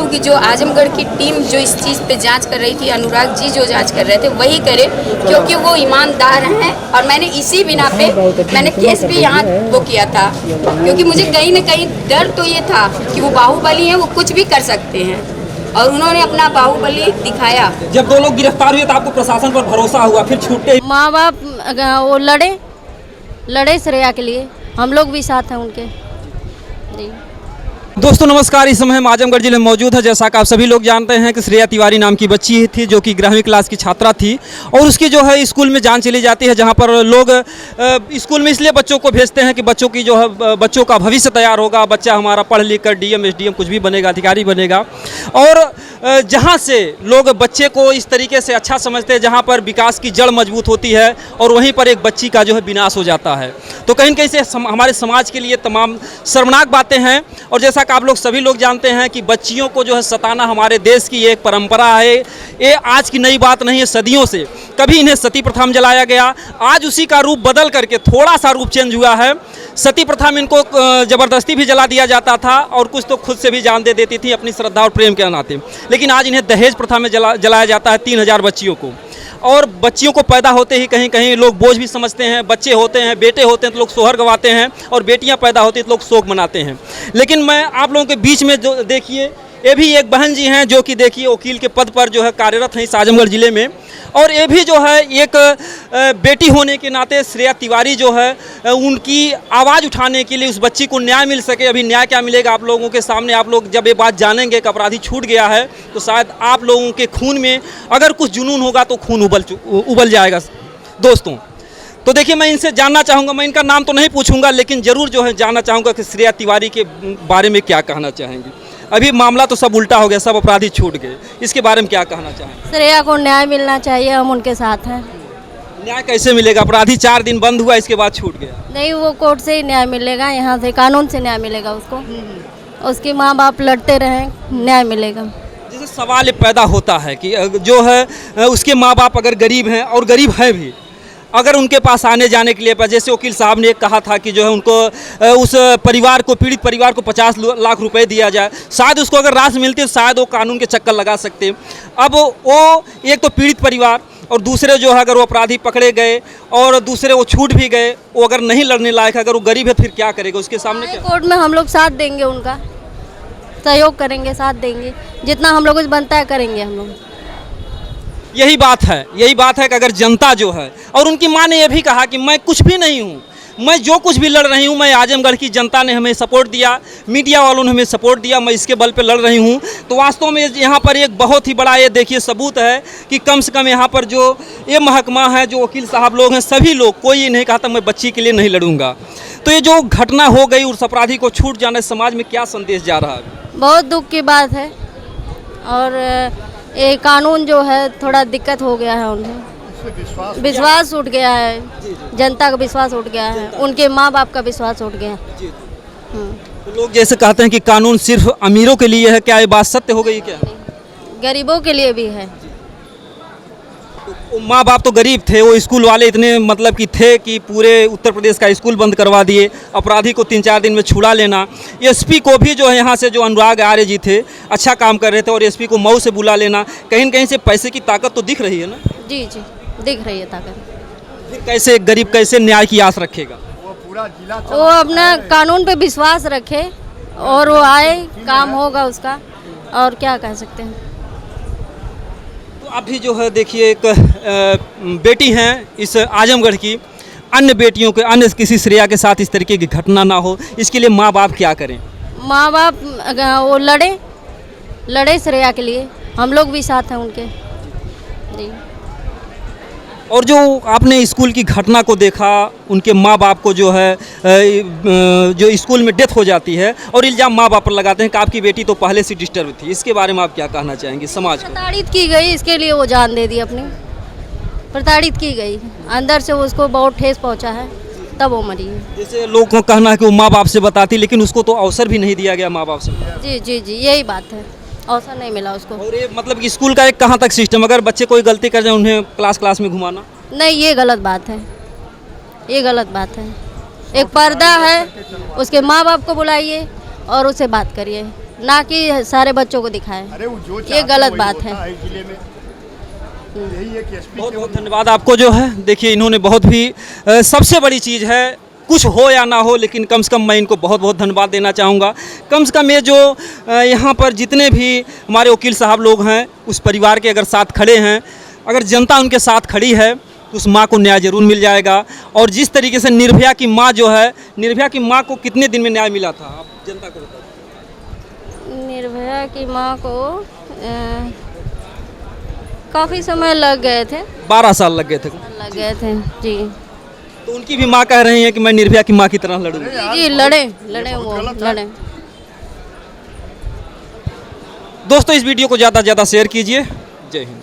हूँ कि जो आजमगढ़ की टीम जो इस चीज़ पे जांच कर रही थी, अनुराग जी जो जांच कर रहे थे वही करे, क्योंकि वो ईमानदार हैं। और मैंने इसी बिना पे मैंने केस भी यहाँ वो किया था, क्योंकि मुझे कहीं ना कहीं डर तो ये था कि वो बाहुबली हैं, वो कुछ भी कर सकते हैं, और उन्होंने अपना बाहुबली दिखाया। जब 2 लोग गिरफ्तार हुए तो आपको प्रशासन पर भरोसा हुआ, फिर छूटे? माँ बाप वो लड़े श्रेया के लिए, हम लोग भी साथ हैं उनके जी। दोस्तों नमस्कार, इस समय हम आजमगढ़ जिले में मौजूद है। जैसा कि आप सभी लोग जानते हैं कि श्रेया तिवारी नाम की बच्ची थी जो कि 11वीं क्लास की छात्रा थी, और उसकी जो है स्कूल में जान चली जाती है, जहां पर लोग स्कूल में इसलिए बच्चों को भेजते हैं कि बच्चों की जो है बच्चों का भविष्य तैयार होगा, बच्चा हमारा पढ़ लिख कर डीएम एसडीएम कुछ भी बनेगा, अधिकारी बनेगा। और जहां से लोग बच्चे को इस तरीके से अच्छा समझते हैं जहाँ पर विकास की जड़ मजबूत होती है, और वहीं पर एक बच्ची का जो है विनाश हो जाता है, तो कहीं न कहीं से हमारे समाज के लिए तमाम शर्मनाक बातें हैं। और जैसा आप लोग सभी लोग जानते हैं कि बच्चियों को जो है सताना हमारे देश की एक परंपरा है। ये आज की नई बात नहीं है, सदियों से कभी इन्हें सती प्रथा में जलाया गया, आज उसी का रूप बदल करके थोड़ा सा रूप चेंज हुआ है। सती प्रथा में इनको ज़बरदस्ती भी जला दिया जाता था, और कुछ तो खुद से भी जान दे देती थी अपनी श्रद्धा और प्रेम के नाते, लेकिन आज इन्हें दहेज प्रथा में जलाया जाता है 3000 बच्चियों को। और बच्चियों को पैदा होते ही कहीं कहीं लोग बोझ भी समझते हैं। बच्चे होते हैं, बेटे होते हैं तो लोग सोहर गवाते हैं, और बेटियां पैदा होती हैं तो लोग शोक मनाते हैं। लेकिन मैं आप लोगों के बीच में जो देखिए, ये भी एक बहन जी हैं जो कि देखिए वकील के पद पर जो है कार्यरत हैं इस आजमगढ़ ज़िले में, और ये भी जो है एक बेटी होने के नाते श्रेया तिवारी जो है उनकी आवाज़ उठाने के लिए उस बच्ची को न्याय मिल सके। अभी न्याय क्या मिलेगा आप लोगों के सामने, आप लोग जब ये बात जानेंगे कि अपराधी छूट गया है, तो शायद आप लोगों के खून में अगर कुछ जुनून होगा तो खून उबल जाएगा दोस्तों। तो देखिए, मैं इनसे जानना चाहूँगा, मैं इनका नाम तो नहीं पूछूंगा, लेकिन ज़रूर जो है जानना चाहूँगा कि श्रेया तिवारी के बारे में क्या कहना चाहेंगी। अभी मामला तो सब उल्टा हो गया, सब अपराधी छूट गए, इसके बारे में क्या कहना चाहेंगे? श्रेया को न्याय मिलना चाहिए, हम उनके साथ हैं। न्याय कैसे मिलेगा? अपराधी 4 दिन बंद हुआ, इसके बाद छूट गया। नहीं, वो कोर्ट से ही न्याय मिलेगा, यहाँ से कानून से न्याय मिलेगा उसको। उसके माँ बाप लड़ते रहें, न्याय मिलेगा। जैसे सवाल ये पैदा होता है कि जो है उसके माँ बाप अगर गरीब हैं, और गरीब है भी, अगर उनके पास आने जाने के लिए, जैसे वकील साहब ने कहा था कि जो है उनको उस परिवार को, पीड़ित परिवार को 50 लाख रुपए दिया जाए, शायद उसको अगर राशि मिलती है शायद वो कानून के चक्कर लगा सकते। अब वो एक तो पीड़ित परिवार, और दूसरे जो है अगर वो अपराधी पकड़े गए और दूसरे वो छूट भी गए, वो अगर नहीं लड़ने लायक है, अगर वो गरीब है, फिर क्या करेगा उसके सामने? कोर्ट में हम लोग साथ देंगे, उनका सहयोग करेंगे, साथ देंगे, जितना हम लोगों से बनता है करेंगे हम लोग। यही बात है कि अगर जनता जो है, और उनकी माँ ने यह भी कहा कि मैं कुछ भी नहीं हूँ, मैं जो कुछ भी लड़ रही हूँ, मैं आजमगढ़ की जनता ने हमें सपोर्ट दिया, मीडिया वालों ने हमें सपोर्ट दिया, मैं इसके बल पे लड़ रही हूँ। तो वास्तव में यहाँ पर एक बहुत ही बड़ा ये देखिए सबूत है कि कम से कम यहाँ पर जो ये महकमा है, जो वकील साहब लोग हैं, सभी लोग, कोई ये नहीं कहा था मैं बच्ची के लिए नहीं लड़ूंगा। तो ये जो घटना हो गई, उस अपराधी को छूट जाने, समाज में क्या संदेश जा रहा है? बहुत दुख की बात है, और ये कानून जो है थोड़ा दिक्कत हो गया है, उन्हें विश्वास उठ गया है, जनता का विश्वास उठ गया है, उनके माँ बाप का विश्वास उठ गया है। तो लोग जैसे कहते हैं कि कानून सिर्फ अमीरों के लिए है, क्या ये बात सत्य हो गई? क्या गरीबों के लिए भी है? तो माँ बाप तो गरीब थे, वो स्कूल वाले इतने मतलब कि थे कि पूरे उत्तर प्रदेश का स्कूल बंद करवा दिए, अपराधी को 3-4 दिन में छुड़ा लेना। एसपी को भी जो है यहाँ से जो अनुराग आर्य जी थे, अच्छा काम कर रहे थे, और एसपी को मऊ से बुला लेना, कहीं न कहीं से पैसे की ताकत तो दिख रही है ना? जी जी, दिख रही है ताकत। फिर कैसे गरीब कैसे न्याय की आस रखेगा? वो अपना कानून पे विश्वास रखे, और वो आए, काम होगा उसका, और क्या कह सकते हैं। तो अभी जो है देखिए, एक बेटी हैं इस आजमगढ़ की, अन्य बेटियों के, अन्य किसी श्रेया के साथ इस तरीके की घटना ना हो, इसके लिए माँ बाप क्या करें? माँ बाप वो लड़े श्रेया के लिए, हम लोग भी साथ हैं उनके जी। और जो आपने स्कूल की घटना को देखा, उनके माँ बाप को जो है जो स्कूल में डेथ हो जाती है, और इल्ज़ाम माँ बाप पर लगाते हैं कि आपकी बेटी तो पहले से डिस्टर्ब थी, इसके बारे में आप क्या कहना चाहेंगे समाज को? प्रताड़ित की गई, इसके लिए वो जान दे दी अपनी, प्रताड़ित की गई, अंदर से उसको बहुत ठेस पहुंचा है, तब वो मरी है। जैसे लोगों का कहना है कि वो माँ बाप से बताती, लेकिन उसको तो अवसर भी नहीं दिया गया माँ बाप से। जी जी जी, यही बात है, अवसर नहीं मिला उसको। और ये मतलब कि स्कूल का एक कहाँ तक सिस्टम, अगर बच्चे कोई गलती कर जाए उन्हें क्लास में घुमाना? नहीं, ये गलत बात है, ये गलत बात है। एक पर्दा है, उसके माँ बाप को बुलाइए और उससे बात करिए, ना कि सारे बच्चों को दिखाए। अरे वो जो ये गलत बात है। जिले में यही है कि एसपी बहुत बहुत धन्यवाद आपको जो है। देखिए इन्होंने बहुत भी सबसे बड़ी चीज़ है, कुछ हो या ना हो लेकिन कम से कम मैं इनको बहुत बहुत धन्यवाद देना चाहूँगा। कम से कम ये जो यहाँ पर जितने भी हमारे वकील साहब लोग हैं उस परिवार के अगर साथ खड़े हैं, अगर जनता उनके साथ खड़ी है तो उस माँ को न्याय जरूर मिल जाएगा। और जिस तरीके से निर्भया की माँ जो है, निर्भया की माँ को कितने दिन में न्याय मिला था आप जनता को बताइए। निर्भया की माँ को काफ़ी समय लग गए थे। 12 साल लग गए थे। लग गए थे जी। तो उनकी भी माँ कह रही हैं कि मैं निर्भया की माँ की तरह लड़ूंगी। जी लड़े वो लड़े। दोस्तों इस वीडियो को ज़्यादा से ज़्यादा शेयर कीजिए। जय हिंद।